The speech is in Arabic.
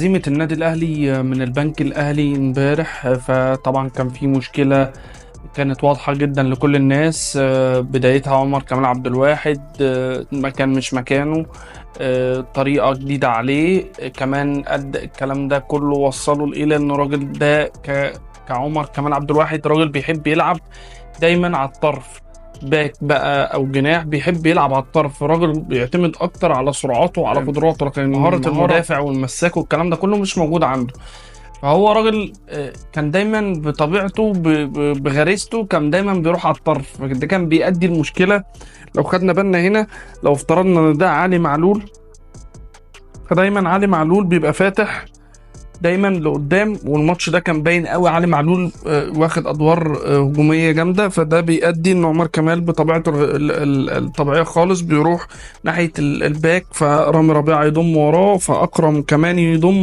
هزيمة النادي الأهلي من البنك الأهلي امبارح، فطبعا كان في مشكلة كانت واضحة جدا لكل الناس. بدايتها عمر كمال عبد الواحد مكان مش مكانه، طريقة جديدة عليه. كمان قد الكلام ده كله وصله إلى إن الراجل ده كعمر كمال عبد الواحد راجل بيحب يلعب دايما على الطرف، باك بقى او جناح بيحب يلعب على الطرف. راجل بيعتمد اكتر على سرعاته وعلى قدراته، لكن مهارة المدافع والمساك والكلام ده كله مش موجود عنده. فهو راجل كان دايما بطبيعته بغريزته كان دايما بيروح على الطرف، ده كان بيؤدي المشكلة. لو خدنا بالنا هنا، لو افترضنا ان ده علي معلول، فدايما علي معلول بيبقى فاتح دايما لقدام، والماتش ده كان باين قوي علي معلول واخد ادوار هجوميه جامده. فده بيؤدي ان عمر كمال بطبيعته الطبيعيه خالص بيروح ناحيه الباك، فرامي ربيعه يضم وراه، فاكرم كمان يضم